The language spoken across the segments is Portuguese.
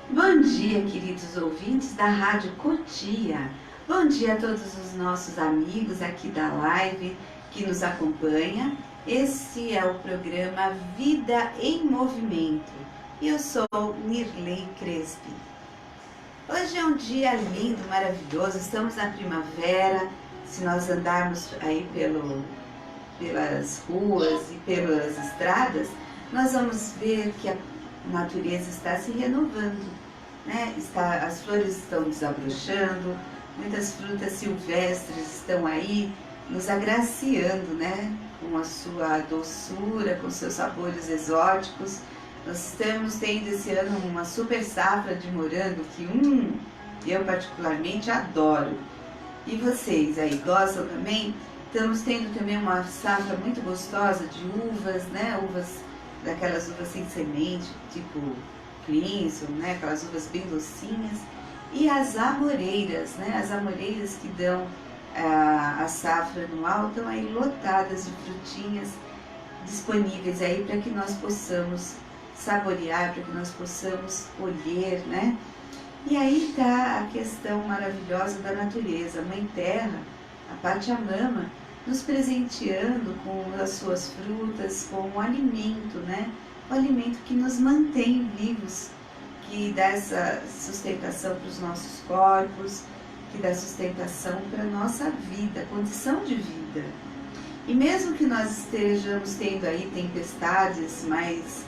Bom dia, queridos ouvintes da Rádio Cotia. Bom dia a todos os nossos amigos aqui da live que nos acompanha. Esse é o programa Vida em Movimento e eu sou Nirley Crespi. Hoje é um dia lindo, maravilhoso, estamos na primavera. Se nós andarmos aí pelas ruas e pelas estradas, nós vamos ver que a natureza está se renovando, né? As flores estão desabrochando, muitas frutas silvestres estão aí nos agraciando, né? Com a sua doçura, com seus sabores exóticos. Nós estamos tendo esse ano uma super safra de morango que eu particularmente adoro. E vocês aí gostam também? Estamos tendo também uma safra muito gostosa de uvas, né? Daquelas uvas sem semente, tipo crimson, né? Aquelas uvas bem docinhas. E as amoreiras, né? As amoreiras que dão a safra anual estão aí lotadas de frutinhas disponíveis aí para que nós possamos saborear, para que nós possamos colher, né? E aí está a questão maravilhosa da natureza, a Mãe Terra, a Pachamama, nos presenteando com as suas frutas, com o alimento, né? O alimento que nos mantém vivos, que dá essa sustentação para os nossos corpos, que dá sustentação para a nossa vida, condição de vida. E mesmo que nós estejamos tendo aí tempestades mais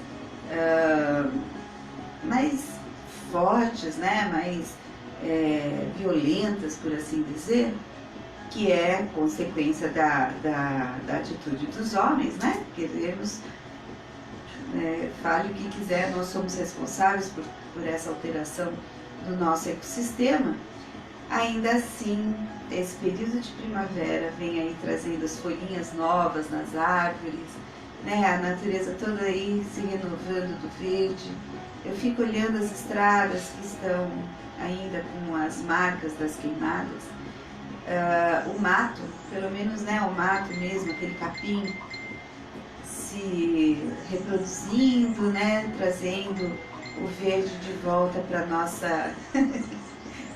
fortes, né? Mais violentas, por assim dizer, que é consequência da atitude dos homens, né? Queremos, fale o que quiser, nós somos responsáveis por essa alteração do nosso ecossistema. Ainda assim, esse período de primavera vem aí trazendo as folhinhas novas nas árvores, né? A natureza toda aí se renovando do verde. Eu fico olhando as estradas que estão ainda com as marcas das queimadas. O mato, pelo menos, né, o mato mesmo, aquele capim, se reproduzindo, né, trazendo o verde de volta para nossa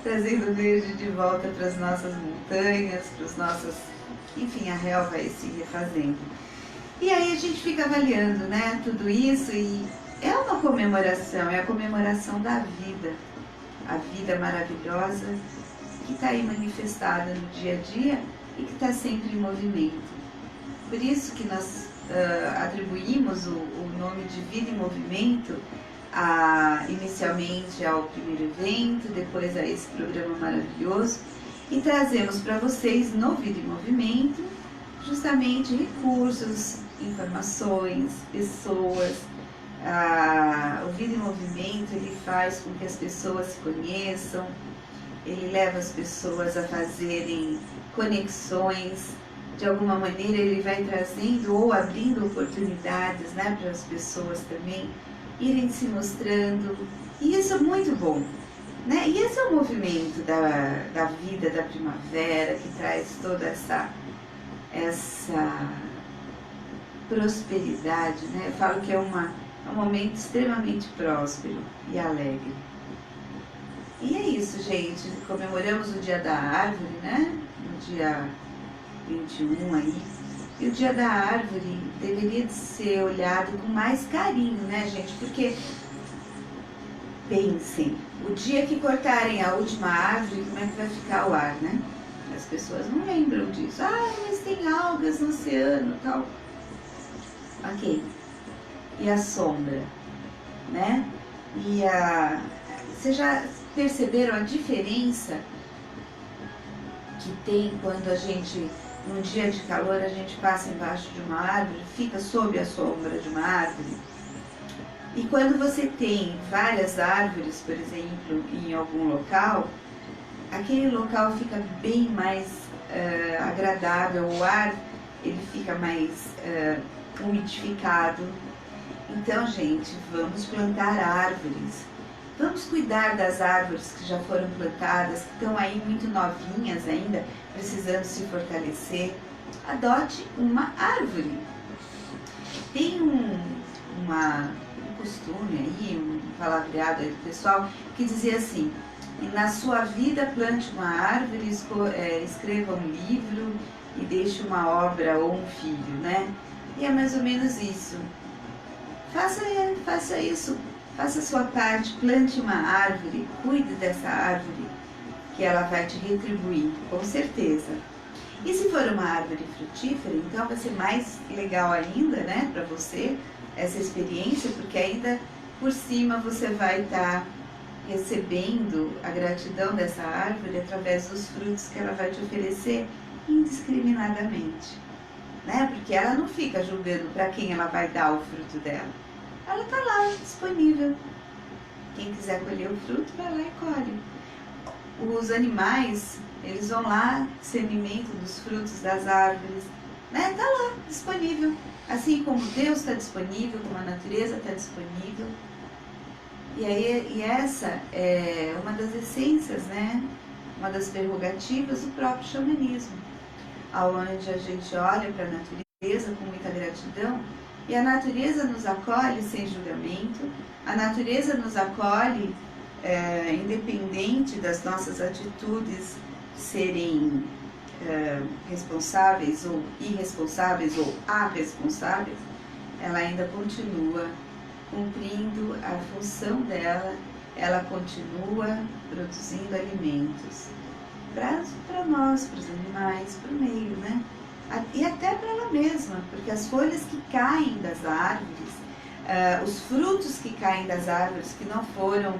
trazendo o verde de volta para as nossas montanhas, para as nossas, enfim, a relva vai se refazendo. E aí a gente fica avaliando, né, tudo isso, e é uma comemoração, é a comemoração da vida, a vida maravilhosa que está aí manifestada no dia a dia e que está sempre em movimento. Por isso que nós atribuímos o nome de Vida em Movimento inicialmente ao primeiro evento, depois a esse programa maravilhoso, e trazemos para vocês no Vida em Movimento justamente recursos, informações, pessoas. O Vida em Movimento, ele faz com que as pessoas se conheçam, ele leva as pessoas a fazerem conexões, de alguma maneira ele vai trazendo ou abrindo oportunidades, né, para as pessoas também irem se mostrando, e isso é muito bom, né? E esse é o movimento da vida da primavera, que traz toda essa prosperidade, né? Eu falo que é um momento extremamente próspero e alegre. E é isso, gente. Comemoramos o Dia da Árvore, né? No dia 21 aí. E o Dia da Árvore deveria de ser olhado com mais carinho, né, gente? Porque, pensem, o dia que cortarem a última árvore, como é que vai ficar o ar, né? As pessoas não lembram disso. Mas tem algas no oceano e tal. Ok. E a sombra, né? Vocês já perceberam a diferença que tem quando a gente, num dia de calor, a gente passa embaixo de uma árvore, fica sob a sombra de uma árvore? E quando você tem várias árvores, por exemplo, em algum local, aquele local fica bem mais agradável, o ar ele fica mais umidificado. Então, gente, vamos plantar árvores. Vamos cuidar das árvores que já foram plantadas, que estão aí muito novinhas ainda, precisando se fortalecer. Adote uma árvore. Tem um costume aí, um palavreado aí do pessoal, que dizia assim: na sua vida plante uma árvore, escreva um livro e deixe uma obra ou um filho, né? E é mais ou menos isso. Faça isso, faça a sua parte, plante uma árvore, cuide dessa árvore, que ela vai te retribuir, com certeza. E se for uma árvore frutífera, então vai ser mais legal ainda, né, para você, essa experiência, porque ainda por cima você vai estar recebendo a gratidão dessa árvore através dos frutos que ela vai te oferecer indiscriminadamente, né? Porque ela não fica julgando para quem ela vai dar o fruto dela. Ela está lá, disponível. Quem quiser colher o fruto, vai lá e colhe. Os animais, eles vão lá, se alimentam dos frutos das árvores, né? Está lá, disponível. Assim como Deus está disponível, como a natureza está disponível. E essa é uma das essências, né? Uma das prerrogativas do próprio xamanismo, onde a gente olha para a natureza com muita gratidão, e a natureza nos acolhe sem julgamento, a natureza nos acolhe independente das nossas atitudes serem responsáveis ou irresponsáveis ou arresponsáveis, ela ainda continua cumprindo a função dela, ela continua produzindo alimentos para nós, para os animais, para o meio, né? E até para ela mesma, porque as folhas que caem das árvores, os frutos que caem das árvores que não foram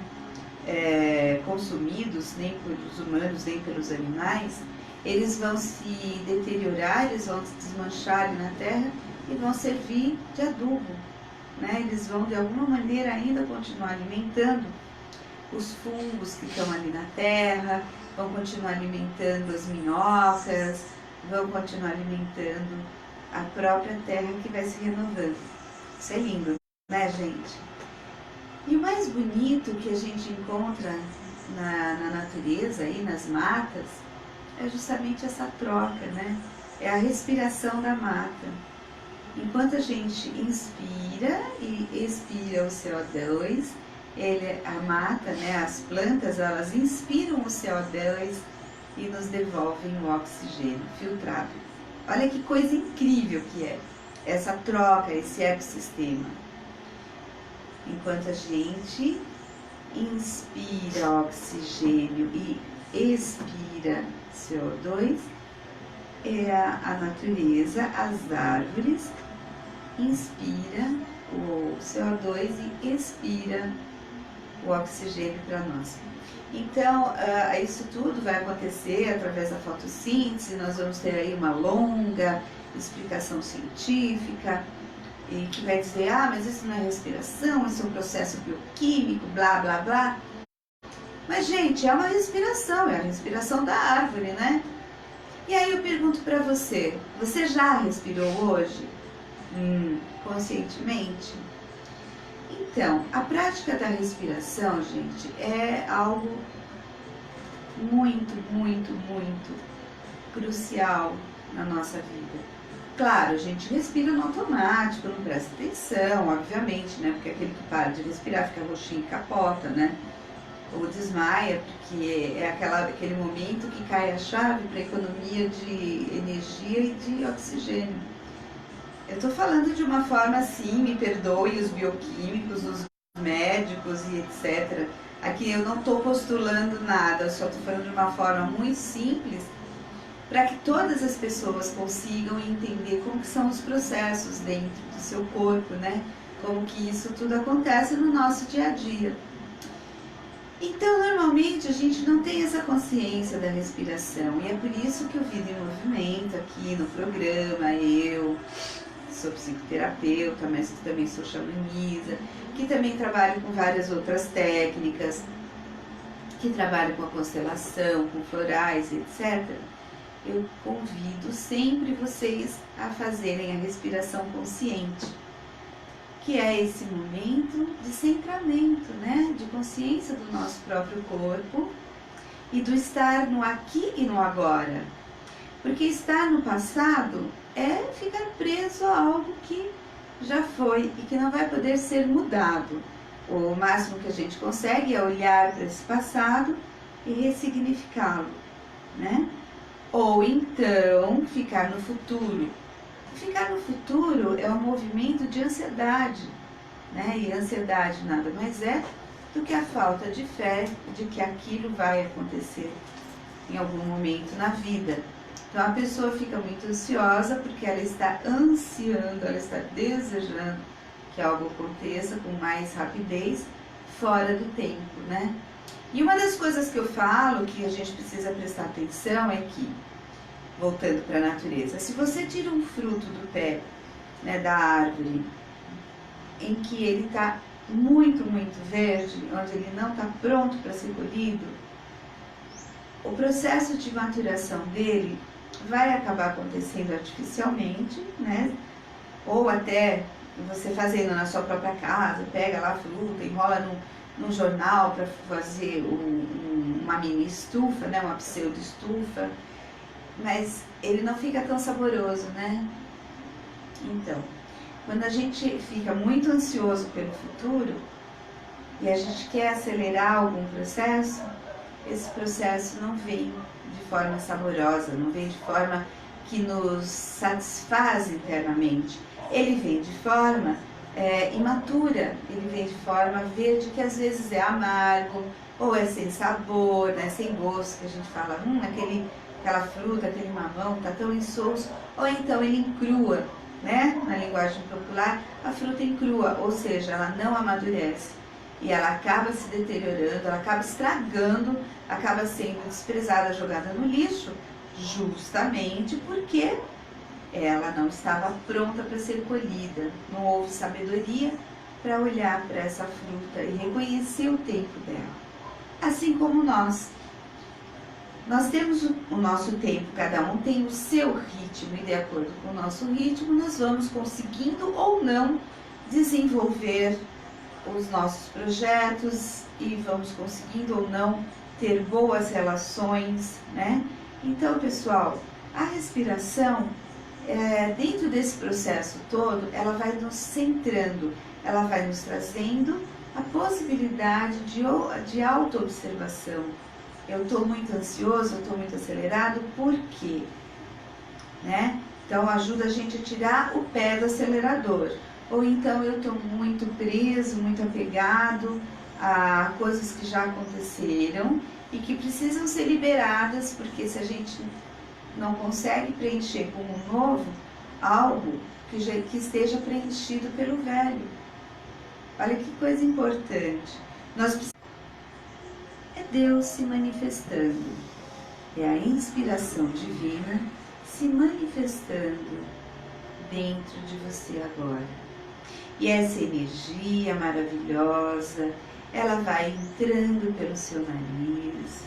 consumidos nem pelos humanos nem pelos animais, eles vão se deteriorar, eles vão se desmanchar na terra e vão servir de adubo. Né? Eles vão de alguma maneira ainda continuar alimentando os fungos que estão ali na terra, vão continuar alimentando as minhocas, vão continuar alimentando a própria terra que vai se renovando. Isso é lindo, né, gente? E o mais bonito que a gente encontra na natureza, aí nas matas, é justamente essa troca, né? É a respiração da mata. Enquanto a gente inspira e expira o CO2, a mata, né, as plantas, elas inspiram o CO2 e nos devolvem o oxigênio filtrado. Olha que coisa incrível que é essa troca, esse ecossistema. Enquanto a gente inspira oxigênio e expira CO2, a natureza, as árvores, inspira o CO2 e expira o oxigênio para nós. Então, isso tudo vai acontecer através da fotossíntese. Nós vamos ter aí uma longa explicação científica, e que vai dizer, mas isso não é respiração, isso é um processo bioquímico, blá, blá, blá. Mas, gente, é uma respiração, é a respiração da árvore, né? E aí eu pergunto para você já respirou hoje? Conscientemente? Então, a prática da respiração, gente, é algo muito, muito, muito crucial na nossa vida. Claro, a gente respira no automático, não presta atenção, obviamente, né? Porque aquele que para de respirar fica roxinho e capota, né? Ou desmaia, porque é aquele momento que cai a chave para a economia de energia e de oxigênio. Eu estou falando de uma forma assim, me perdoe os bioquímicos, os médicos e etc. Aqui eu não estou postulando nada, eu só estou falando de uma forma muito simples para que todas as pessoas consigam entender como que são os processos dentro do seu corpo, né? Como que isso tudo acontece no nosso dia a dia. Então, normalmente, a gente não tem essa consciência da respiração, e é por isso que o Vida em Movimento, aqui no programa, eu sou psicoterapeuta, mas também sou xamanisa, que também trabalho com várias outras técnicas, que trabalho com a constelação, com florais, etc. Eu convido sempre vocês a fazerem a respiração consciente, que é esse momento de centramento, né? De consciência do nosso próprio corpo e do estar no aqui e no agora. Porque estar no passado é ficar preso a algo que já foi e que não vai poder ser mudado. O máximo que a gente consegue é olhar para esse passado e ressignificá-lo, né? Ou então ficar no futuro. Ficar no futuro é um movimento de ansiedade, né? E ansiedade nada mais é do que a falta de fé de que aquilo vai acontecer em algum momento na vida. Então a pessoa fica muito ansiosa porque ela está ansiando, ela está desejando que algo aconteça com mais rapidez fora do tempo, né? E uma das coisas que eu falo que a gente precisa prestar atenção é que, voltando para a natureza, se você tira um fruto do pé, né, da árvore, em que ele está muito verde, onde ele não está pronto para ser colhido, o processo de maturação dele vai acabar acontecendo artificialmente, né? Ou até você fazendo na sua própria casa, pega lá a fruta, enrola num jornal para fazer uma mini estufa, né? Uma pseudo estufa, mas ele não fica tão saboroso, né? Então, quando a gente fica muito ansioso pelo futuro e a gente quer acelerar algum processo, esse processo não vem de forma saborosa, não vem de forma que nos satisfaz internamente. Ele vem de forma imatura, ele vem de forma verde, que às vezes é amargo, ou é sem sabor, né, sem gosto, que a gente fala, aquela fruta, aquele mamão está tão insosso, ou então ele encrua, né, na linguagem popular, a fruta encrua, ou seja, ela não amadurece. E ela acaba se deteriorando, ela acaba estragando, acaba sendo desprezada, jogada no lixo, justamente porque ela não estava pronta para ser colhida. Não houve sabedoria para olhar para essa fruta e reconhecer o tempo dela. Assim como nós temos o nosso tempo, cada um tem o seu ritmo, e de acordo com o nosso ritmo, nós vamos conseguindo ou não desenvolver os nossos projetos e vamos conseguindo ou não ter boas relações, né? Então, pessoal, a respiração, dentro desse processo todo, ela vai nos centrando, ela vai nos trazendo a possibilidade de auto-observação. Eu estou muito ansioso, eu estou muito acelerado, por quê? Né? Então, ajuda a gente a tirar o pé do acelerador. Ou então eu estou muito preso, muito apegado a coisas que já aconteceram e que precisam ser liberadas, porque se a gente não consegue preencher com um novo, algo que esteja preenchido pelo velho. Olha que coisa importante. É Deus se manifestando, é a inspiração divina se manifestando dentro de você agora. E essa energia maravilhosa, ela vai entrando pelo seu nariz,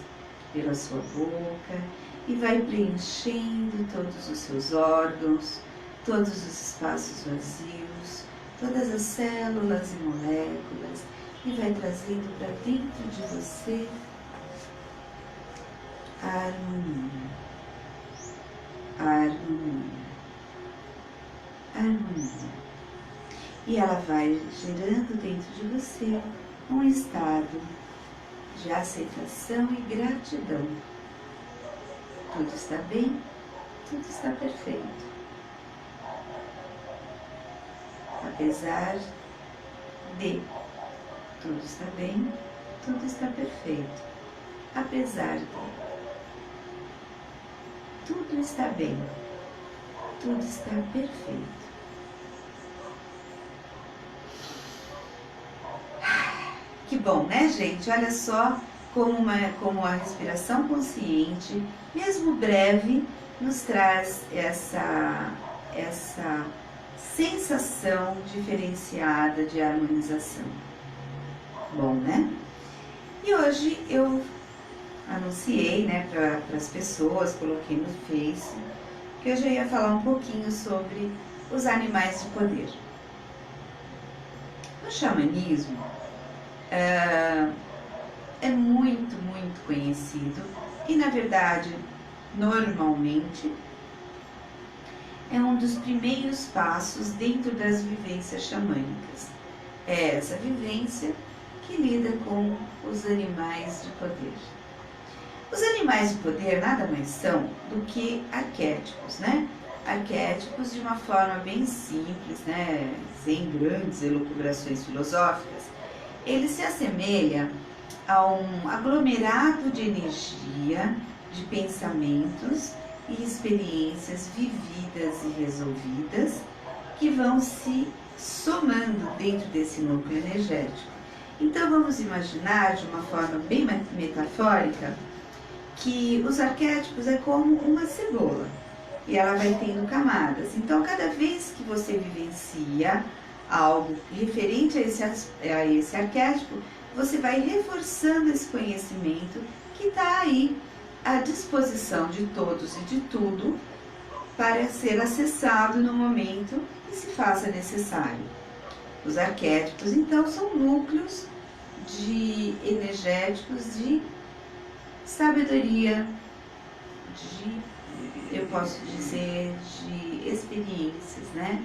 pela sua boca e vai preenchendo todos os seus órgãos, todos os espaços vazios, todas as células e moléculas e vai trazendo para dentro de você a harmonia, a harmonia, a harmonia. E ela vai gerando dentro de você um estado de aceitação e gratidão. Tudo está bem, tudo está perfeito. Apesar de tudo está bem, tudo está perfeito. Apesar de tudo está bem, tudo está perfeito. Que bom, né, gente? Olha só como a respiração consciente, mesmo breve, nos traz essa sensação diferenciada de harmonização. Bom, né? E hoje eu anunciei, né, para as pessoas, coloquei no Face, que hoje eu ia falar um pouquinho sobre os animais de poder. O xamanismo é muito conhecido e, na verdade, normalmente é um dos primeiros passos dentro das vivências xamânicas. É essa vivência que lida com os animais de poder. Os animais de poder nada mais são do que arquétipos, né? Arquétipos de uma forma bem simples, né? Sem grandes elucubrações filosóficas. Ele se assemelha a um aglomerado de energia, de pensamentos e experiências vividas e resolvidas que vão se somando dentro desse núcleo energético. Então vamos imaginar de uma forma bem metafórica que os arquétipos é como uma cebola e ela vai tendo camadas. Então cada vez que você vivencia algo referente a esse arquétipo, você vai reforçando esse conhecimento que está aí à disposição de todos e de tudo para ser acessado no momento que se faça necessário. Os arquétipos, então, são núcleos energéticos de sabedoria, eu posso dizer, de experiências, né?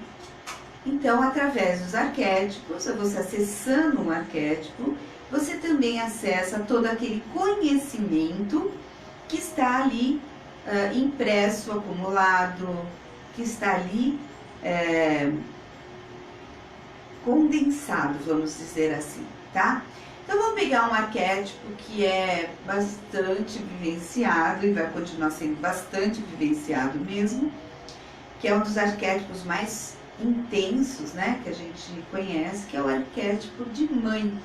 Então, através dos arquétipos, você acessando um arquétipo, você também acessa todo aquele conhecimento que está ali impresso, acumulado, que está ali condensado, vamos dizer assim, tá? Então vamos pegar um arquétipo que é bastante vivenciado e vai continuar sendo bastante vivenciado mesmo, que é um dos arquétipos mais intensos, né, que a gente conhece, que é o arquétipo de mãe.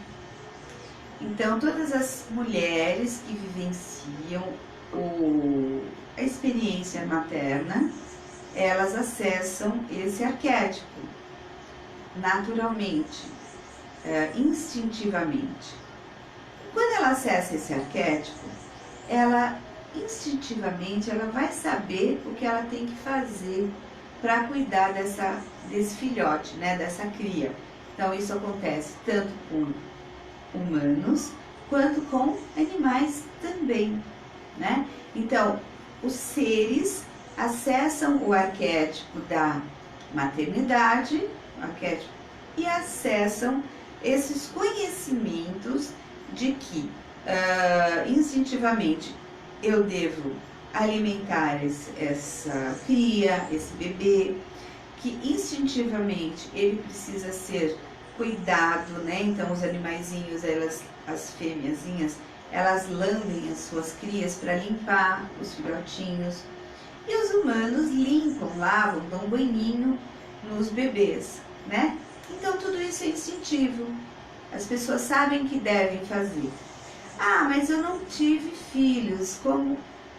Então todas as mulheres que vivenciam a experiência materna, elas acessam esse arquétipo naturalmente, instintivamente. Quando ela acessa esse arquétipo, ela instintivamente ela vai saber o que ela tem que fazer para cuidar desse filhote, né, dessa cria. Então isso acontece tanto com humanos quanto com animais também, né? Então os seres acessam o arquétipo da maternidade, e acessam esses conhecimentos de que instintivamente eu devo alimentar essa cria, esse bebê, que instintivamente ele precisa ser cuidado, né? Então os animaizinhos, as fêmeazinhas, elas lambem as suas crias para limpar os filhotinhos, e os humanos limpam, lavam, dão um banhinho nos bebês, né? Então tudo isso é instintivo, as pessoas sabem que devem fazer. Ah, mas eu não tive filhos,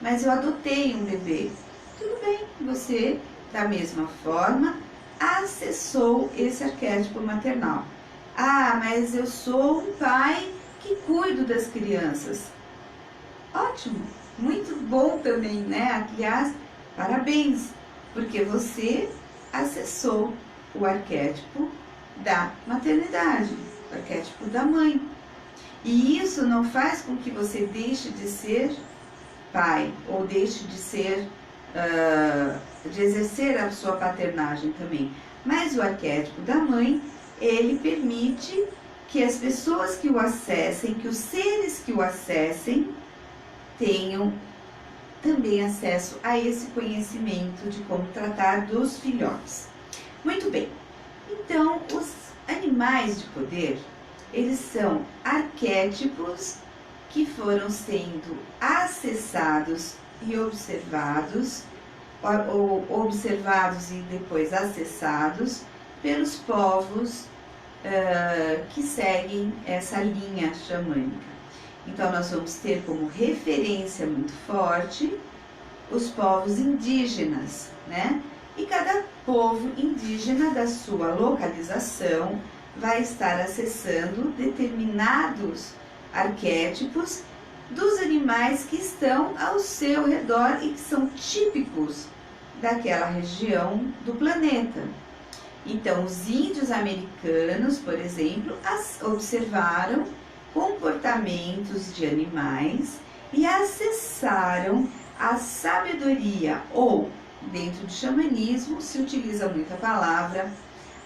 mas eu adotei um bebê. Tudo bem, você da mesma forma acessou esse arquétipo maternal. Ah, mas eu sou um pai que cuido das crianças. Ótimo, muito bom também, né? Aliás, parabéns, porque você acessou o arquétipo da maternidade, o arquétipo da mãe. E isso não faz com que você deixe de ser pai ou deixe de ser, de exercer a sua paternagem também. Mas o arquétipo da mãe, ele permite que as pessoas que o acessem, que os seres que o acessem, tenham também acesso a esse conhecimento de como tratar dos filhotes. Muito bem, então os animais de poder, eles são arquétipos que foram sendo acessados e observados, ou observados e depois acessados pelos povos que seguem essa linha xamânica. Então nós vamos ter como referência muito forte os povos indígenas, né? E cada povo indígena da sua localização vai estar acessando determinados arquétipos dos animais que estão ao seu redor e que são típicos daquela região do planeta. Então, os índios americanos, por exemplo, observaram comportamentos de animais e acessaram a sabedoria ou dentro do xamanismo se utiliza muito a palavra,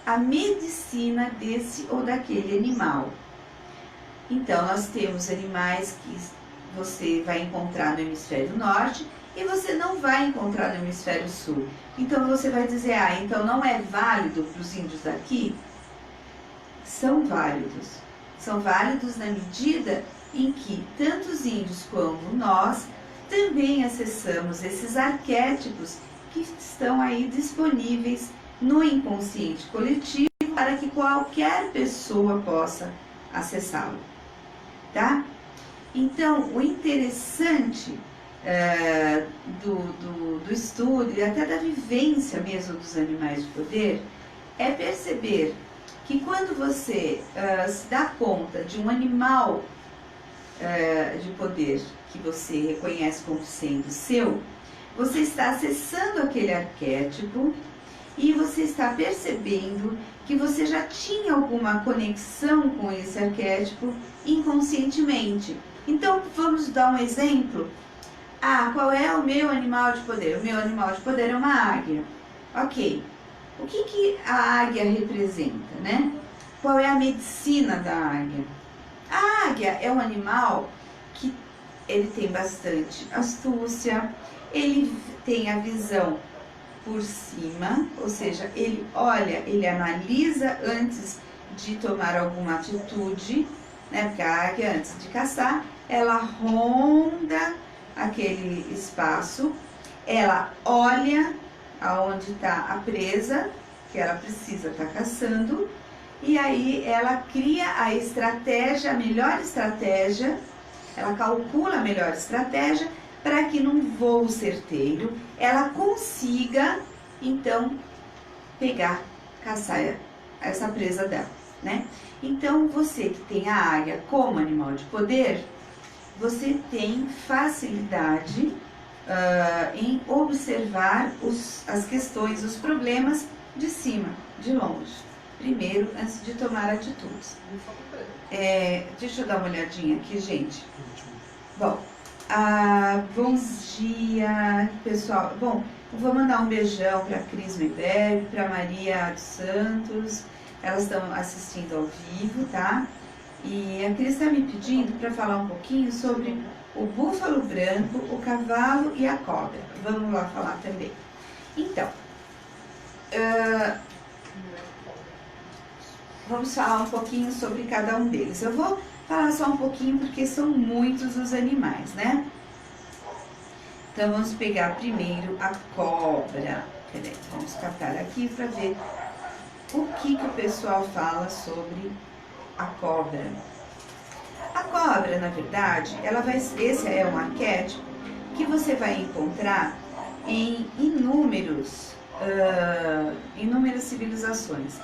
a medicina desse ou daquele animal. Então, nós temos animais que você vai encontrar no hemisfério norte e você não vai encontrar no hemisfério sul. Então, você vai dizer, então não é válido para os índios daqui? São válidos. São válidos na medida em que tanto os índios como nós também acessamos esses arquétipos que estão aí disponíveis no inconsciente coletivo para que qualquer pessoa possa acessá-lo, tá? Então, o interessante do estudo e até da vivência mesmo dos animais de poder é perceber que quando você se dá conta de um animal de poder que você reconhece como sendo seu, você está acessando aquele arquétipo e você está percebendo que você já tinha alguma conexão com esse arquétipo inconscientemente. Então, vamos dar um exemplo. Qual é o meu animal de poder? O meu animal de poder é uma águia. Ok. O que a águia representa, né? Qual é a medicina da águia? A águia é um animal que ele tem bastante astúcia, ele tem a visão por cima, ou seja, ele olha, ele analisa antes de tomar alguma atitude, né? Porque a águia, antes de caçar, ela ronda aquele espaço, ela olha aonde está a presa, que ela precisa estar caçando, e aí ela cria a estratégia, a melhor estratégia, ela calcula a melhor estratégia para que num voo certeiro ela consiga, então, caçar essa presa dela, né? Então, você que tem a águia como animal de poder, você tem facilidade em observar as questões, os problemas de cima, de longe, primeiro, antes de tomar atitudes. Deixa eu dar uma olhadinha aqui, gente. Bom, bom dia, pessoal. Bom, eu vou mandar um beijão para a Cris Meberg, para Maria dos Santos. Elas estão assistindo ao vivo, tá? E a Cris está me pedindo para falar um pouquinho sobre o búfalo branco, o cavalo e a cobra. Vamos lá falar também. Então, vamos falar um pouquinho sobre cada um deles. Eu vou falar só um pouquinho porque são muitos os animais, né? Então, vamos pegar primeiro a cobra. Peraí, vamos captar aqui para ver o que o pessoal fala sobre a cobra. A cobra, na verdade, esse é um arquétipo que você vai encontrar em inúmeras civilizações.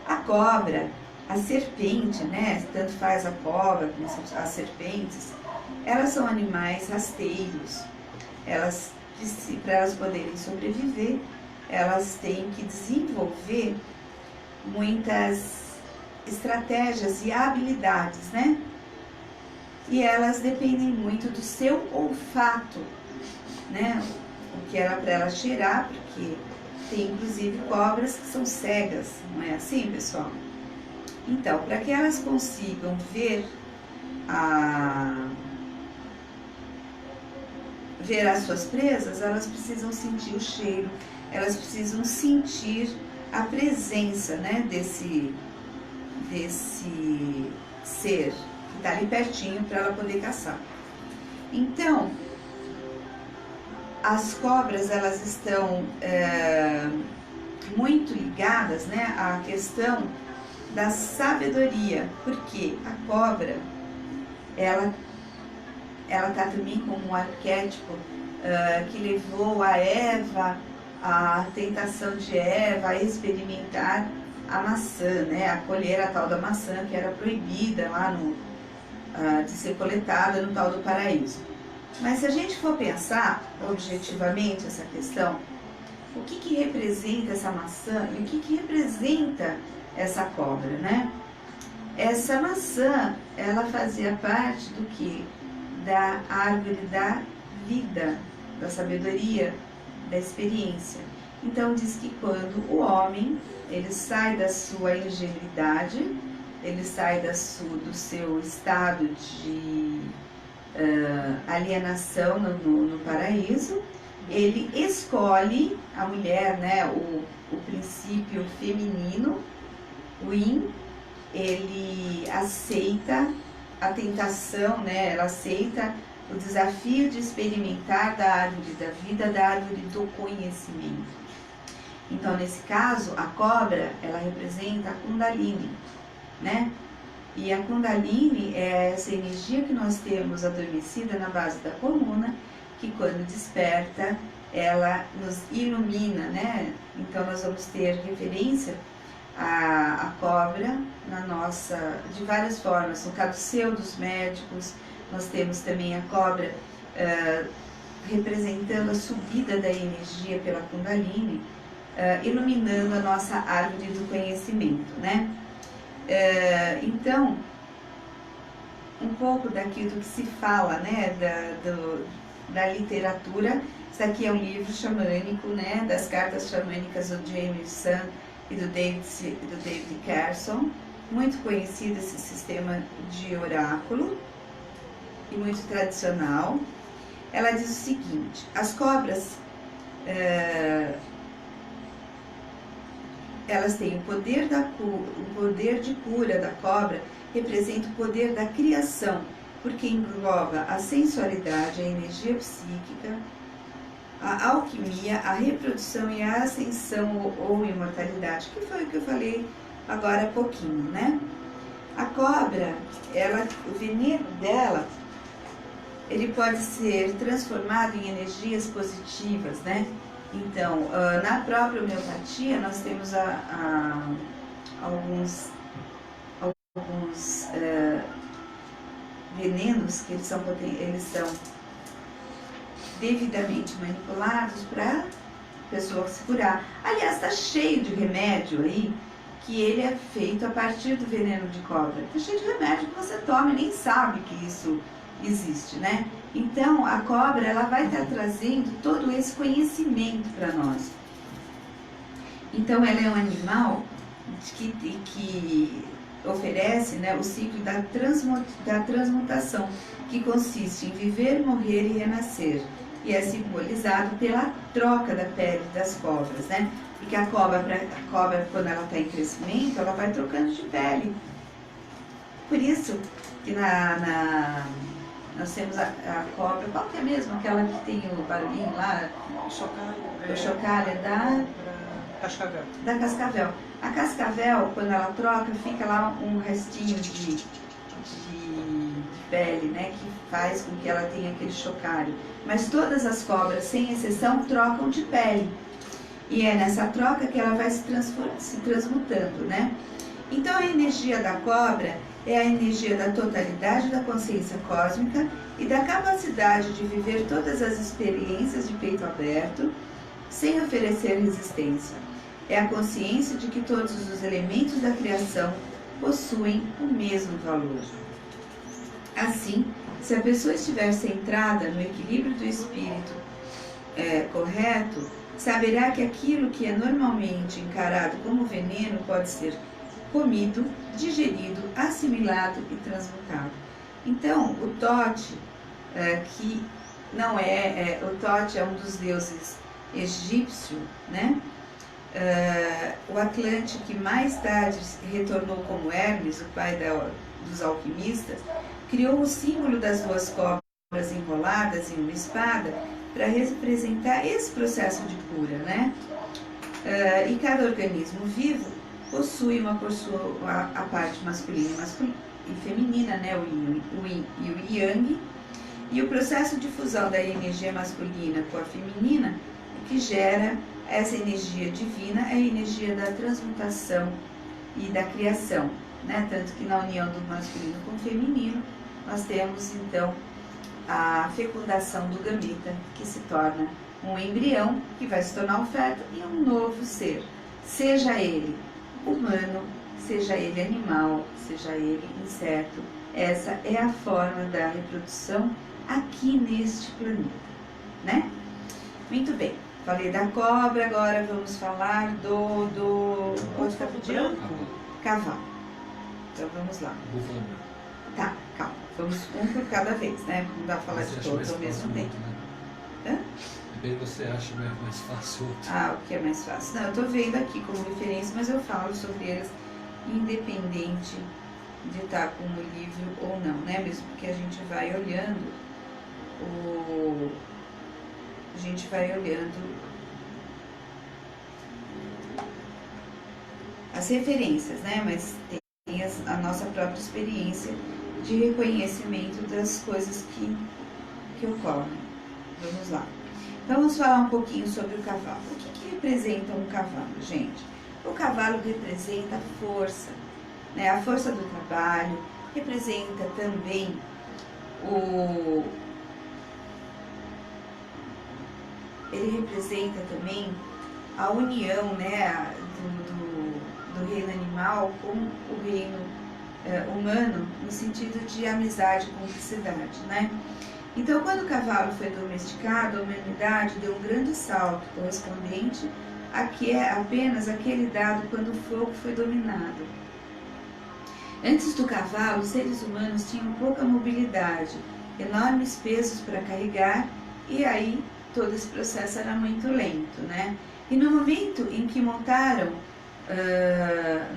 A cobra, a serpente, né? Tanto faz a cobra como as serpentes, elas são animais rasteiros. Para elas poderem sobreviver, elas têm que desenvolver muitas estratégias e habilidades, né? E elas dependem muito do seu olfato, né? O que era para ela cheirar, porque tem inclusive cobras que são cegas, não é assim, pessoal? Então, para que elas consigam ver as suas presas, elas precisam sentir o cheiro, elas precisam sentir a presença, né, desse ser que está ali pertinho para ela poder caçar. Então, as cobras, elas estão muito ligadas, né, à questão da sabedoria, porque a cobra, ela está também como um arquétipo que levou a Eva, a tentação de Eva a experimentar a maçã, né, a colher a tal da maçã que era proibida lá de ser coletada no tal do paraíso. Mas se a gente for pensar objetivamente essa questão, o que representa essa maçã e o que representa essa cobra, né? Essa maçã, ela fazia parte do que? Da árvore da vida, da sabedoria, da experiência. Então diz que quando o homem ele sai da sua ingenuidade, ele sai do seu estado de alienação no paraíso, ele escolhe a mulher, né, o princípio feminino, o yin, ele aceita a tentação, né, ela aceita o desafio de experimentar da árvore da vida, da árvore do conhecimento. Então, nesse caso, a cobra, ela representa a Kundalini, né? E a Kundalini é essa energia que nós temos adormecida na base da coluna, que quando desperta, ela nos ilumina, né? Então, nós vamos ter referência à cobra na nossa, de várias formas. No caduceu dos médicos, nós temos também a cobra representando a subida da energia pela Kundalini, iluminando a nossa árvore do conhecimento, né? Então, um pouco daquilo que se fala, né, da literatura. Isso aqui é um livro xamânico, né, das cartas xamânicas do James Sun e do David Carson, muito conhecido esse sistema de oráculo e muito tradicional. Ela diz o seguinte: as cobras elas têm o poder de cura da cobra, representa o poder da criação, porque engloba a sensualidade, a energia psíquica, a alquimia, a reprodução e a ascensão ou imortalidade, que foi o que eu falei agora há pouquinho, né? A cobra, o veneno dela, ele pode ser transformado em energias positivas, né? Então, na própria homeopatia, nós temos alguns venenos que eles são devidamente manipulados para a pessoa se curar. Aliás, está cheio de remédio aí que ele é feito a partir do veneno de cobra. Está cheio de remédio que você toma e nem sabe que isso existe, né? Então, a cobra, ela vai estar trazendo todo esse conhecimento para nós. Então, ela é um animal que oferece, né, o ciclo da transmutação, que consiste em viver, morrer e renascer. E é simbolizado pela troca da pele das cobras, né? Porque a cobra, quando ela está em crescimento, ela vai trocando de pele. Por isso que nós temos a cobra, qual que é mesmo? Aquela que tem o barulhinho lá? O chocalho da cascavel. Da cascavel. A cascavel, quando ela troca, fica lá um restinho de pele, né? Que faz com que ela tenha aquele chocalho. Mas todas as cobras, sem exceção, trocam de pele. E é nessa troca que ela vai se transmutando, né? Então a energia da cobra é a energia da totalidade da consciência cósmica e da capacidade de viver todas as experiências de peito aberto, sem oferecer resistência. É a consciência de que todos os elementos da criação possuem o mesmo valor. Assim, se a pessoa estiver centrada no equilíbrio do espírito correto, saberá que aquilo que é normalmente encarado como veneno pode ser comido, digerido, assimilado e transmutado. Então, o Thoth, que não o Thoth é um dos deuses egípcio, né? O Atlante, que mais tarde retornou como Hermes, o pai dos alquimistas, criou o símbolo das duas cobras enroladas em uma espada para representar esse processo de cura, né? E cada organismo vivo possui a parte masculina e feminina, né? O yin e o yang, e o processo de fusão da energia masculina com a feminina, o que gera essa energia divina é a energia da transmutação e da criação, né? Tanto que na união do masculino com o feminino, nós temos então a fecundação do gameta, que se torna um embrião, que vai se tornar um feto e um novo ser, seja ele humano, seja ele animal, seja ele inseto. Essa é a forma da reprodução aqui neste planeta, né? Muito bem, Falei da cobra, agora vamos falar do Pode ficar pedindo? cavalo. Então vamos lá. Búfalo. Tá, calma. Vamos um por cada vez, né? Não dá pra falar de todos ao mesmo tempo. Hã? Depende você acha mais fácil outro. Ah, o que é mais fácil? Não, eu tô vendo aqui como referência, mas eu falo sobre eles independente de estar com o livro ou não, né? Mesmo porque a gente vai olhando as referências, né? Mas tem a nossa própria experiência de reconhecimento das coisas que ocorrem. Vamos lá. Então, vamos falar um pouquinho sobre o cavalo. O que representa um cavalo, gente? O cavalo representa a força, né? A força do trabalho, representa também ele representa também a união, né, do reino animal com o reino humano, no sentido de amizade e cumplicidade, né? Então, quando o cavalo foi domesticado, a humanidade deu um grande salto correspondente a que é apenas aquele dado quando o fogo foi dominado. Antes do cavalo, os seres humanos tinham pouca mobilidade, enormes pesos para carregar, e aí todo esse processo era muito lento, né? E no momento em que montaram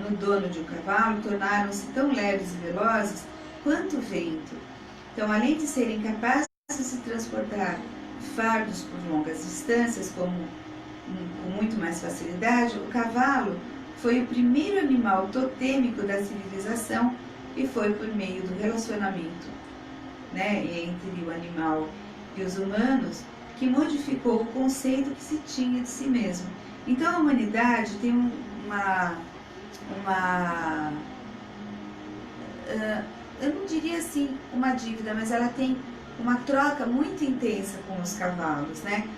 no dono de um cavalo, tornaram-se tão leves e velozes quanto o vento. Então, além de serem capazes de se transportar fardos por longas distâncias com muito mais facilidade, o cavalo foi o primeiro animal totêmico da civilização e foi por meio do relacionamento, né, entre o animal e os humanos que modificou o conceito que se tinha de si mesmo. Então, a humanidade tem eu não diria assim uma dívida, mas ela tem uma troca muito intensa com os cavalos, né?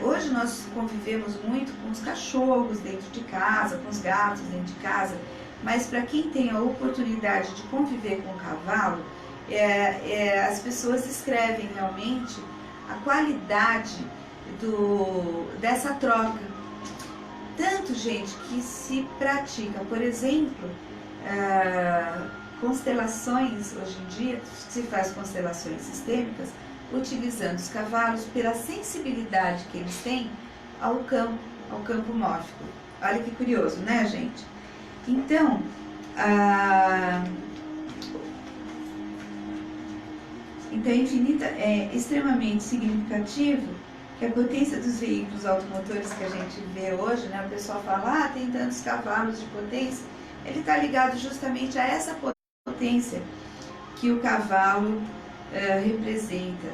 Hoje nós convivemos muito com os cachorros dentro de casa, com os gatos dentro de casa, mas para quem tem a oportunidade de conviver com o cavalo, as pessoas descrevem realmente a qualidade dessa troca. Tanto, gente, que se pratica, por exemplo, constelações, hoje em dia, se faz constelações sistêmicas, utilizando os cavalos pela sensibilidade que eles têm ao campo mórfico. Olha que curioso, né, gente? Então, é extremamente significativo que a potência dos veículos automotores que a gente vê hoje, né, o pessoal fala, tem tantos cavalos de potência, ele está ligado justamente a essa potência que o cavalo representa,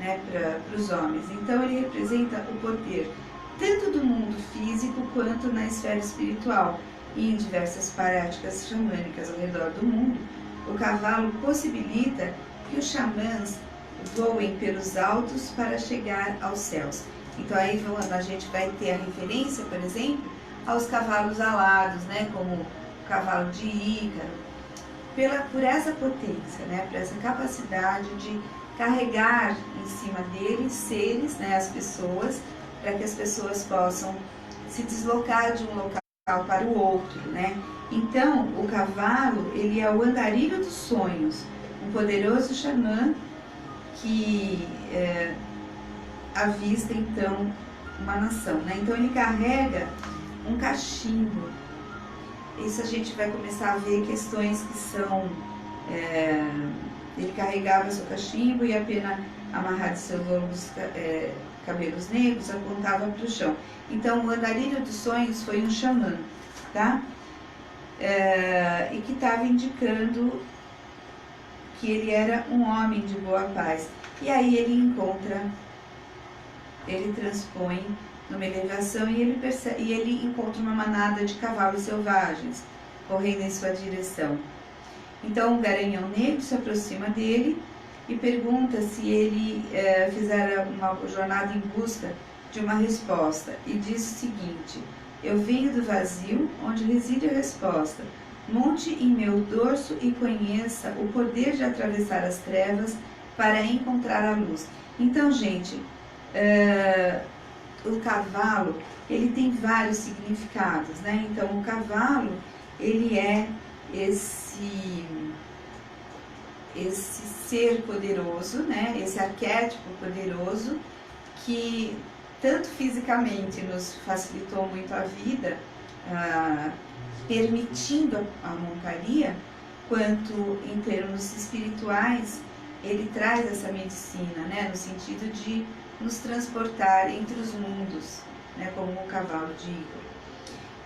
né, para os homens. Então, ele representa o poder tanto do mundo físico quanto na esfera espiritual. E em diversas práticas xamânicas ao redor do mundo, o cavalo possibilita que os xamãs voem pelos altos para chegar aos céus. Então, aí a gente vai ter a referência, por exemplo, aos cavalos alados, né, como o cavalo de Ícaro, por essa potência, né, por essa capacidade de carregar em cima deles seres, né, as pessoas, para que as pessoas possam se deslocar de um local para o outro, né? Então, o cavalo, ele é o andarilho dos sonhos, um poderoso xamã que avista, então, uma nação, né? Então, ele carrega um cachimbo. Isso a gente vai começar a ver questões que são... ele carregava seu cachimbo e a pena amarrada de seus longos cabelos negros apontava para o chão. Então, o andarilho dos sonhos foi um xamã, tá? E que estava indicando que ele era um homem de boa paz. E aí ele transpõe numa elevação e ele encontra uma manada de cavalos selvagens correndo em sua direção. Então, um garanhão negro se aproxima dele e pergunta se ele fizer uma jornada em busca de uma resposta. E diz o seguinte: eu venho do vazio, onde reside a resposta. Monte em meu dorso e conheça o poder de atravessar as trevas para encontrar a luz. Então, gente, o cavalo, ele tem vários significados, né? Então, o cavalo, ele é esse ser poderoso, né? Esse arquétipo poderoso que tanto fisicamente nos facilitou muito a vida, permitindo a montaria, quanto em termos espirituais, ele traz essa medicina, né? No sentido de nos transportar entre os mundos, né? Como o cavalo de Igor.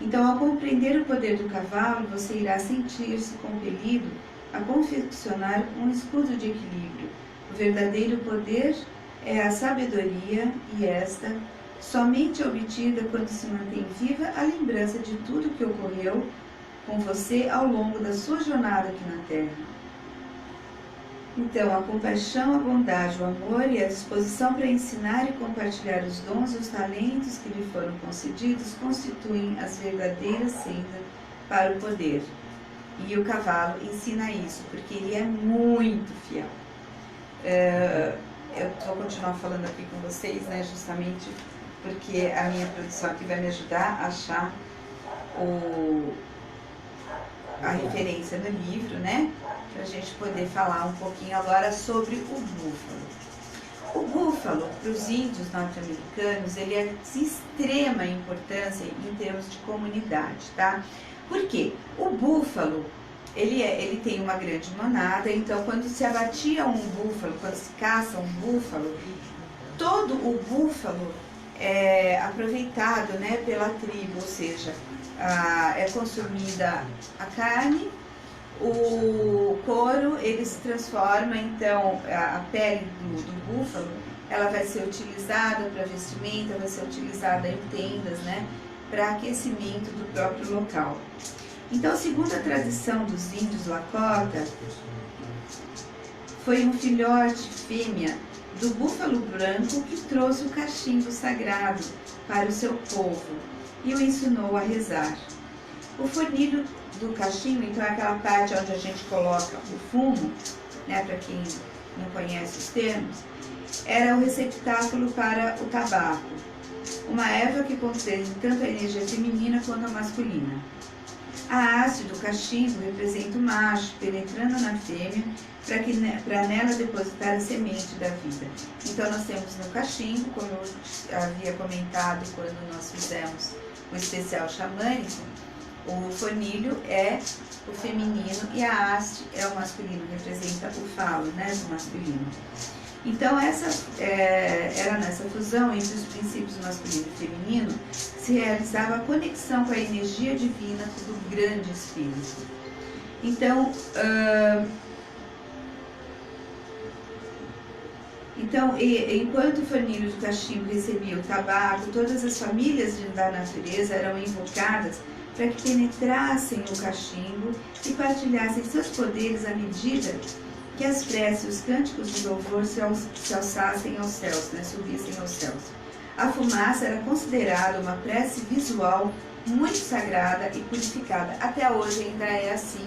Então, ao compreender o poder do cavalo, você irá sentir-se compelido a confeccionar um escudo de equilíbrio. O verdadeiro poder é a sabedoria, e esta somente é obtida quando se mantém viva a lembrança de tudo que ocorreu com você ao longo da sua jornada aqui na Terra. Então, a compaixão, a bondade, o amor e a disposição para ensinar e compartilhar os dons e os talentos que lhe foram concedidos constituem as verdadeiras sendas para o poder. E o cavalo ensina isso, porque ele é muito fiel. Eu vou continuar falando aqui com vocês, né, justamente porque a minha produção aqui vai me ajudar a achar a referência no livro, né, para a gente poder falar um pouquinho agora sobre o búfalo. O búfalo, para os índios norte-americanos, ele é de extrema importância em termos de comunidade, tá? Por quê? O búfalo, ele tem uma grande manada, então quando se abatia um búfalo, quando se caça um búfalo, todo o búfalo é aproveitado, né, pela tribo, ou seja, é consumida a carne, o couro ele se transforma, então a pele do búfalo, ela vai ser utilizada para vestimenta, vai ser utilizada em tendas, né, para aquecimento do próprio local. Então, segundo a tradição dos índios Lakota, foi um filhote fêmea do búfalo branco que trouxe o cachimbo sagrado para o seu povo e o ensinou a rezar. O fornilho do cachimbo, então, é aquela parte onde a gente coloca o fumo, né, para quem não conhece os termos, era o receptáculo para o tabaco, uma erva que contém tanto a energia feminina quanto a masculina. A haste do cachimbo representa o macho penetrando na fêmea para nela depositar a semente da vida. Então nós temos no cachimbo, como eu havia comentado quando nós fizemos o especial xamânico, o fornilho é o feminino e a haste é o masculino, representa o falo, né, do masculino. Então era nessa fusão entre os princípios masculino e feminino se realizava a conexão com a energia divina do grande espírito. Então, enquanto o fornilho do cachimbo recebia o tabaco, todas as famílias da natureza eram invocadas para que penetrassem o cachimbo e partilhassem seus poderes à medida que as preces e os cânticos de louvor se alçassem aos céus, né, subissem aos céus. A fumaça era considerada uma prece visual muito sagrada e purificada. Até hoje ainda é assim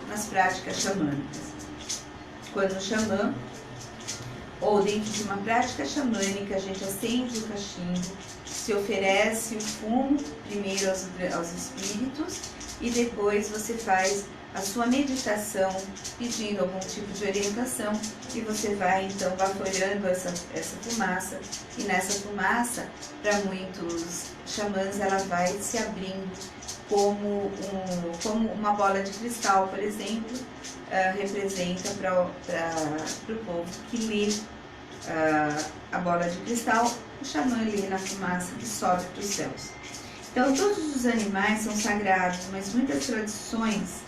nas práticas xamânicas. Quando o xamã, ou dentro de uma prática xamânica, a gente acende o cachimbo, se oferece o fumo primeiro aos espíritos e depois você faz a sua meditação pedindo algum tipo de orientação e você vai então vaporando essa fumaça, e nessa fumaça, para muitos xamãs, ela vai se abrindo como uma bola de cristal, por exemplo, representa para o povo que lê a bola de cristal, o xamã lê na fumaça que sobe para os céus. Então todos os animais são sagrados, mas muitas tradições,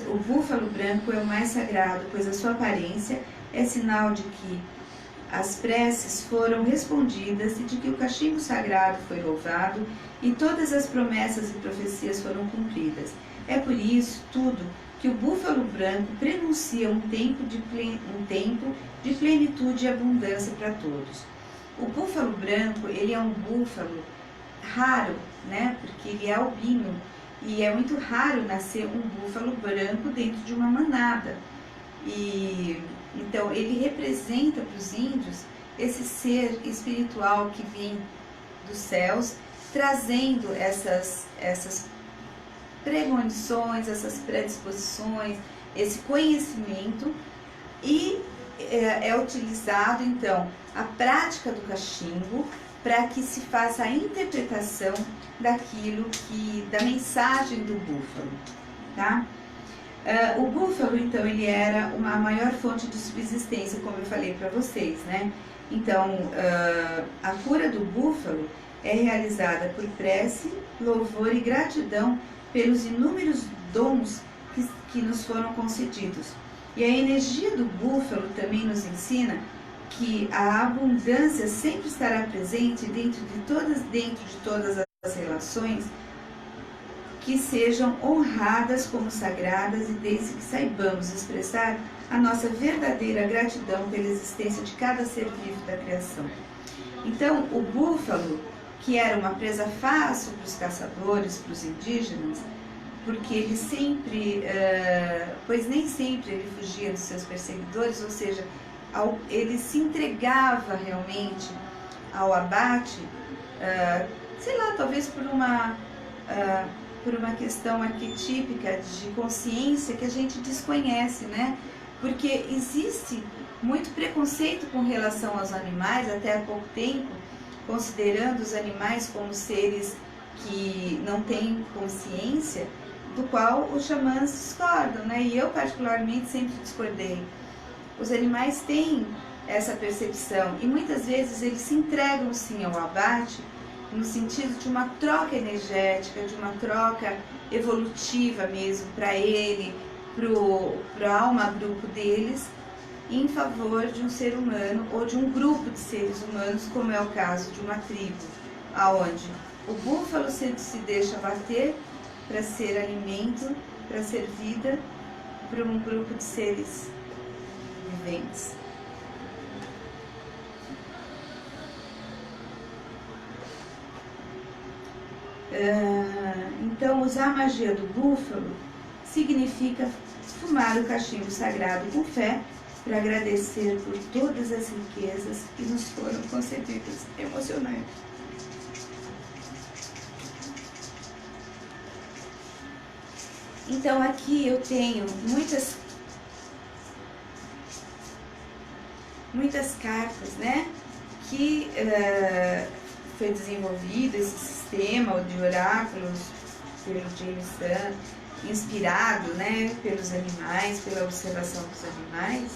o búfalo branco é o mais sagrado, pois a sua aparência é sinal de que as preces foram respondidas e de que o cachimbo sagrado foi louvado e todas as promessas e profecias foram cumpridas. É por isso tudo que o búfalo branco prenuncia um tempo de plenitude e abundância para todos. O búfalo branco, ele é um búfalo raro, né? Porque ele é albino. E é muito raro nascer um búfalo branco dentro de uma manada. E então ele representa para os índios esse ser espiritual que vem dos céus, trazendo essas premonições, essas predisposições, esse conhecimento, e é utilizado então a prática do cachimbo para que se faça a interpretação da mensagem do búfalo, tá? O búfalo, então, ele era uma maior fonte de subsistência, como eu falei para vocês, né? Então, a cura do búfalo é realizada por prece, louvor e gratidão pelos inúmeros dons que nos foram concedidos. E a energia do búfalo também nos ensina que a abundância sempre estará presente dentro de todas as relações que sejam honradas como sagradas, e desde que saibamos expressar a nossa verdadeira gratidão pela existência de cada ser vivo da criação. Então, o búfalo, que era uma presa fácil para os caçadores, para os indígenas, porque ele sempre, pois nem sempre ele fugia dos seus perseguidores, ou seja, ele se entregava realmente ao abate, sei lá, talvez por uma questão arquetípica de consciência que a gente desconhece, né? Porque existe muito preconceito com relação aos animais, até há pouco tempo, considerando os animais como seres que não têm consciência, do qual os xamãs discordam, né? E eu particularmente sempre discordei. Os animais têm essa percepção e muitas vezes eles se entregam sim ao abate no sentido de uma troca energética, de uma troca evolutiva mesmo para ele, para a alma-grupo deles, em favor de um ser humano ou de um grupo de seres humanos, como é o caso de uma tribo, aonde o búfalo se deixa bater para ser alimento, para ser vida para um grupo de seres viventes. Então, usar a magia do búfalo significa fumar o cachimbo sagrado com fé para agradecer por todas as riquezas que nos foram concedidas. Emocionante. Então, aqui eu tenho muitas cartas, né, que foi desenvolvido esse sistema de oráculos pelo James Dunn, inspirado, né, pelos animais, pela observação dos animais.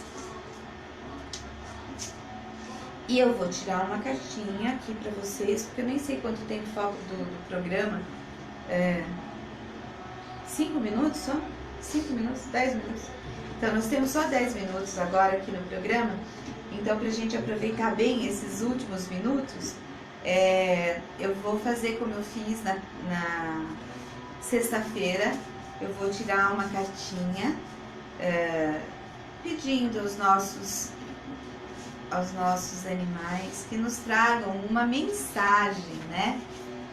E eu vou tirar uma cartinha aqui para vocês, porque eu nem sei quanto tempo falta do programa. 5 minutos só? 5 minutos? 10 minutos? Então, nós temos só 10 minutos agora aqui no programa. Então, para a gente aproveitar bem esses últimos minutos, eu vou fazer como eu fiz na sexta-feira. Eu vou tirar uma cartinha pedindo aos nossos animais que nos tragam uma mensagem, né?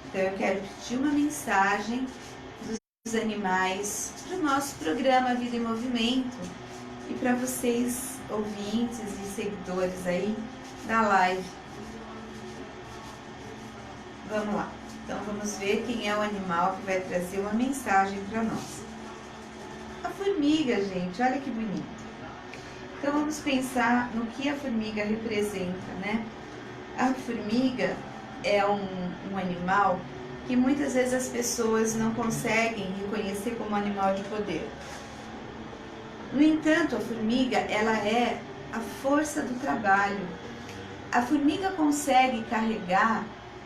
Então, eu quero pedir uma mensagem dos animais para o nosso programa Vida em Movimento e para vocês, ouvintes e seguidores aí da live. Vamos lá. Então, vamos ver quem é o animal que vai trazer uma mensagem para nós. A formiga, gente, olha que bonito. Então, vamos pensar no que a formiga representa, né? A formiga é um animal que muitas vezes as pessoas não conseguem reconhecer como animal de poder. No entanto, a formiga, ela é a força do trabalho. A formiga consegue carregar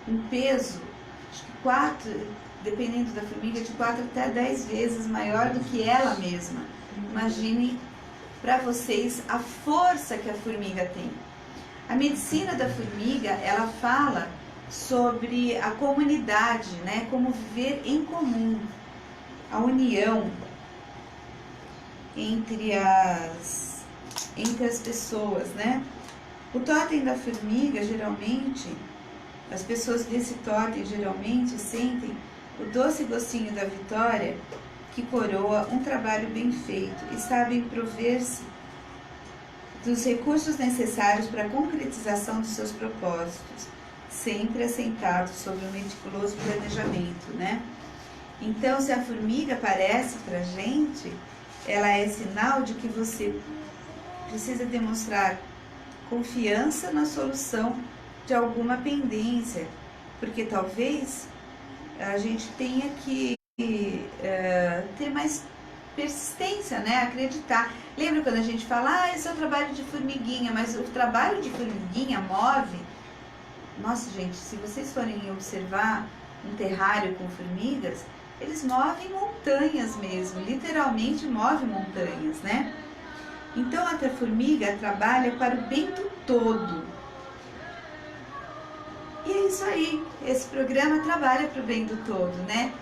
um peso, acho que dependendo da formiga, de 4 até 10 vezes maior do que ela mesma. Imagine para vocês a força que a formiga tem. A medicina da formiga, ela fala sobre a comunidade, né? Como viver em comum, a união entre as pessoas, né? O totem da formiga, geralmente, as pessoas desse totem geralmente sentem o doce gostinho da vitória que coroa um trabalho bem feito e sabem prover-se dos recursos necessários para a concretização dos seus propósitos, sempre assentado sobre um meticuloso planejamento, né? Então, se a formiga aparece para a gente, ela é sinal de que você precisa demonstrar confiança na solução de alguma pendência, porque talvez a gente tenha que ter mais persistência, né? Acreditar. Lembra quando a gente fala, esse é o trabalho de formiguinha, mas o trabalho de formiguinha move. Nossa, gente, se vocês forem observar um terrário com formigas, eles movem montanhas mesmo, literalmente movem montanhas, né? Então a formiga trabalha para o bem do todo. E é isso aí, esse programa trabalha para o bem do todo, né?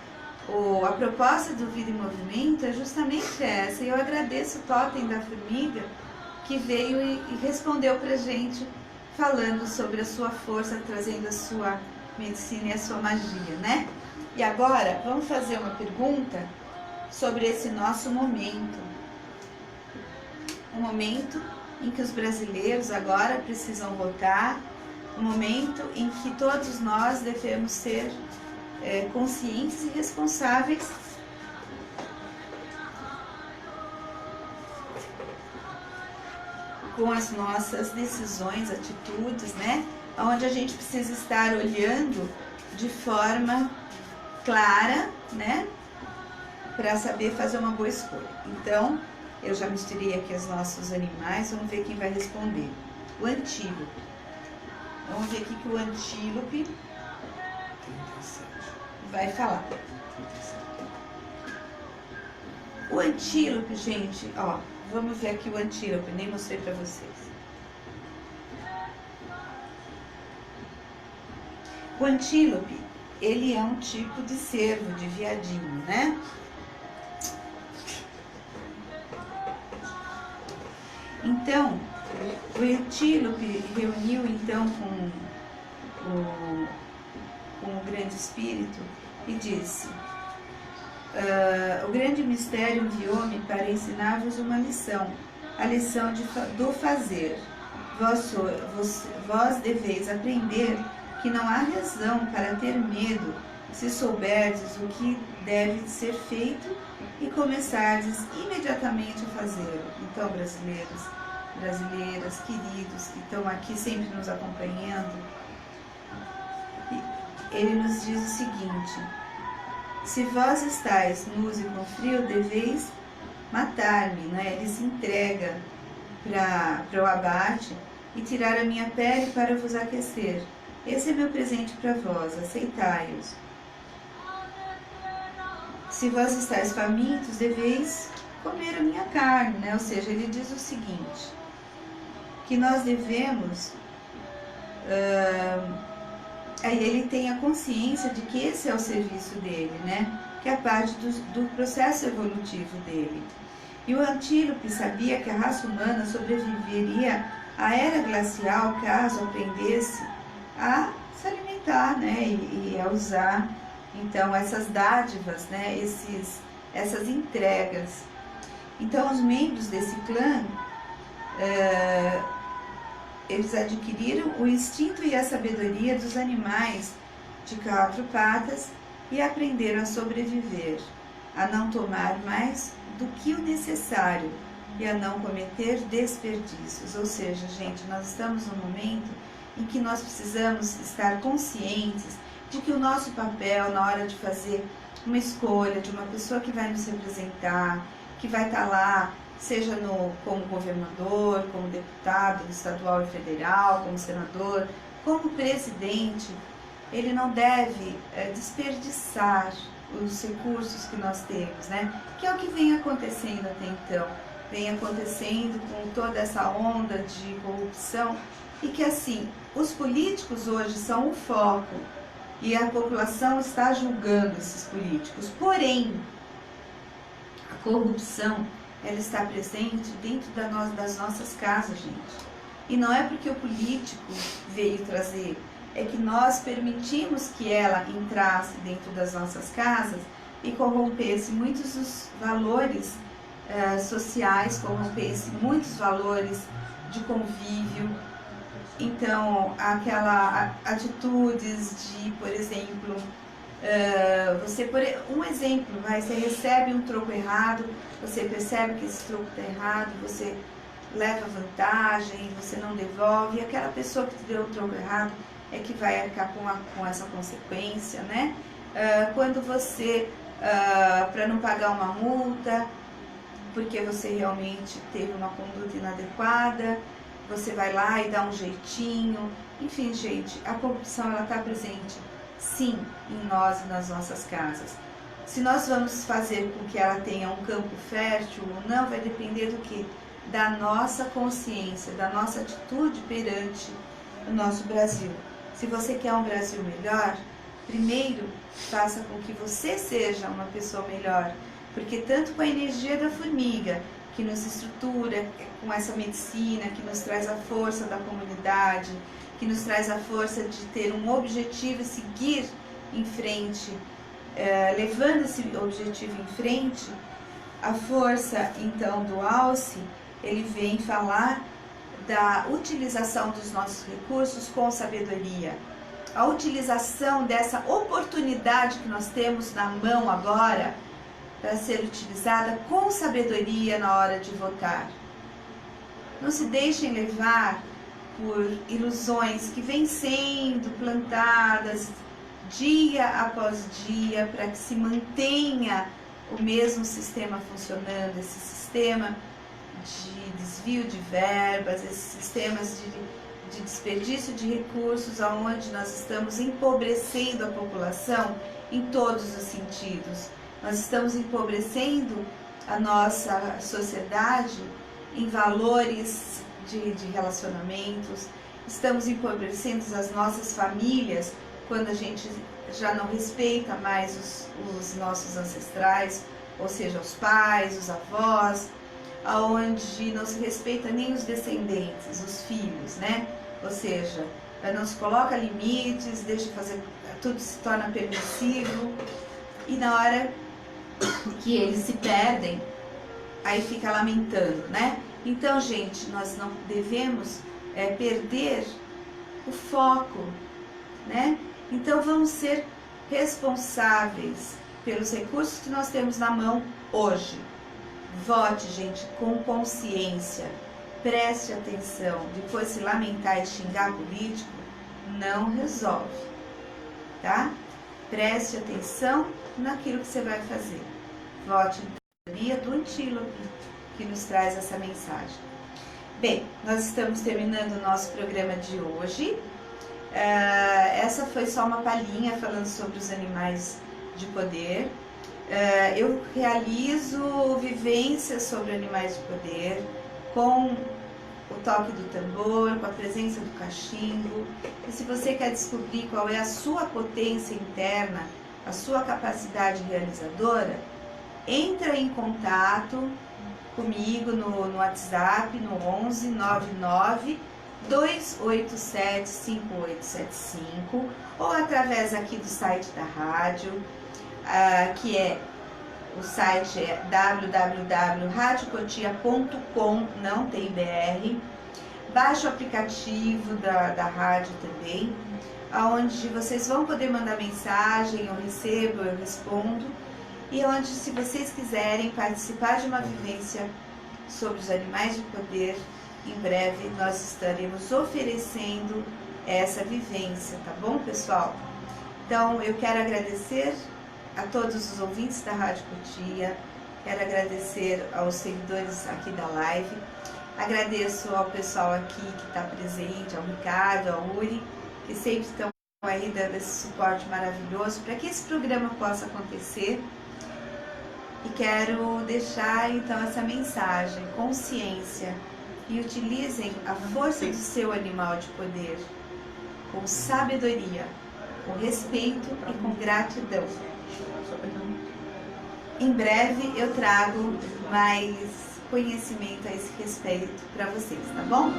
A proposta do Vida em Movimento é justamente essa, e eu agradeço o Totem da Formiga que veio e respondeu para a gente, falando sobre a sua força, trazendo a sua medicina e a sua magia, né? E agora, vamos fazer uma pergunta sobre esse nosso momento. Um momento em que os brasileiros agora precisam votar, um momento em que todos nós devemos ser conscientes e responsáveis com as nossas decisões, atitudes, né? Onde a gente precisa estar olhando de forma clara, né? Para saber fazer uma boa escolha. Então, eu já misturei aqui os nossos animais, vamos ver quem vai responder. O antílope. Vamos ver aqui que o antílope vai falar. O antílope, gente, ó, vamos ver aqui o antílope, nem mostrei para vocês. O antílope, ele é um tipo de cervo, de viadinho, né? Então, o antílope reuniu então com o grande espírito e disse: o grande mistério enviou-me para ensinar-vos uma lição, a lição do fazer. Vós deveis aprender que não há razão para ter medo, se souberdes o que deve ser feito e começardes imediatamente a fazê-lo. Então, brasileiros, brasileiras, queridos que estão aqui sempre nos acompanhando, ele nos diz o seguinte: se vós estáis nus e com frio, deveis matar-me, né? Ele se entrega para o abate e tirar a minha pele para vos aquecer. Esse é meu presente para vós, aceitai-os. Se vós estáis famintos, deveis comer a minha carne, né? Ou seja, ele diz o seguinte, que nós devemos... aí ele tem a consciência de que esse é o serviço dele, né? Que é a parte do processo evolutivo dele. E o antílope sabia que a raça humana sobreviveria à era glacial caso aprendesse a se alimentar, né? E a usar, então, essas dádivas, né? Essas entregas. Então, os membros desse clã, eles adquiriram o instinto e a sabedoria dos animais de 4 patas e aprenderam a sobreviver, a não tomar mais do que o necessário e a não cometer desperdícios. Ou seja, gente, nós estamos num momento em que nós precisamos estar conscientes de que o nosso papel na hora de fazer uma escolha de uma pessoa que vai nos representar, que vai estar lá, seja como governador, como deputado estadual e federal, como senador, como presidente, ele não deve desperdiçar os recursos que nós temos, né? Que é o que vem acontecendo até então, vem acontecendo com toda essa onda de corrupção e que assim, os políticos hoje são o foco e a população está julgando esses políticos, porém, a corrupção ela está presente dentro das nossas casas, gente. E não é porque o político veio trazer, é que nós permitimos que ela entrasse dentro das nossas casas e corrompesse muitos dos valores sociais, corrompesse muitos valores de convívio, Então, atitudes de, por exemplo, um exemplo, você recebe um troco errado, você percebe que esse troco está errado, você leva vantagem, você não devolve, e aquela pessoa que te deu o troco errado é que vai arcar com essa consequência, né? Quando você, para não pagar uma multa, porque você realmente teve uma conduta inadequada, você vai lá e dá um jeitinho. Enfim, gente, a corrupção ela está presente, sim, em nós e nas nossas casas. Se nós vamos fazer com que ela tenha um campo fértil ou não, vai depender do quê? Da nossa consciência, da nossa atitude perante o nosso Brasil. Se você quer um Brasil melhor, primeiro faça com que você seja uma pessoa melhor, porque tanto com a energia da formiga, que nos estrutura, com essa medicina, que nos traz a força da comunidade, que nos traz a força de ter um objetivo e seguir em frente, levando esse objetivo em frente, a força então do Alce, ele vem falar da utilização dos nossos recursos com sabedoria, a utilização dessa oportunidade que nós temos na mão agora para ser utilizada com sabedoria na hora de votar. Não se deixem levar por ilusões que vêm sendo plantadas dia após dia para que se mantenha o mesmo sistema funcionando, esse sistema de desvio de verbas, esses sistemas de desperdício de recursos, onde nós estamos empobrecendo a população em todos os sentidos. Nós estamos empobrecendo a nossa sociedade em valores de relacionamentos, estamos empobrecendo as nossas famílias quando a gente já não respeita mais os nossos ancestrais, ou seja, os pais, os avós, aonde não se respeita nem os descendentes, os filhos, né? Ou seja, não se coloca limites, deixa fazer, tudo se torna permissivo, e na hora que eles se perdem, aí fica lamentando, né? Então, gente, nós não devemos perder o foco, né? Então, vamos ser responsáveis pelos recursos que nós temos na mão hoje. Vote, gente, com consciência. Preste atenção. Depois, se lamentar e xingar político, não resolve, tá? Preste atenção naquilo que você vai fazer. Vote em teoria do antílope, que nos traz essa mensagem. Bem, nós estamos terminando o nosso programa de hoje. Essa foi só uma palhinha falando sobre os animais de poder. Eu realizo vivências sobre animais de poder com o toque do tambor, com a presença do cachimbo. E se você quer descobrir qual é a sua potência interna, a sua capacidade realizadora, entra em contato comigo no WhatsApp, no 11 99 287 5875, ou através aqui do site da rádio, que o site é www.radiocotia.com, não tem BR. Baixe o aplicativo da rádio também, onde vocês vão poder mandar mensagem, eu recebo, eu respondo, e onde, se vocês quiserem participar de uma vivência sobre os animais de poder, em breve nós estaremos oferecendo essa vivência, tá bom, pessoal? Então, eu quero agradecer a todos os ouvintes da Rádio Cotia, quero agradecer aos seguidores aqui da live, agradeço ao pessoal aqui que está presente, ao Ricardo, ao Uri, que sempre estão aí dando esse suporte maravilhoso para que esse programa possa acontecer. E quero deixar então essa mensagem: consciência, e utilizem a força do seu animal de poder com sabedoria, com respeito e com gratidão. Em breve eu trago mais conhecimento a esse respeito para vocês, tá bom?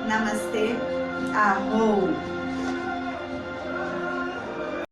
Namastê, arro!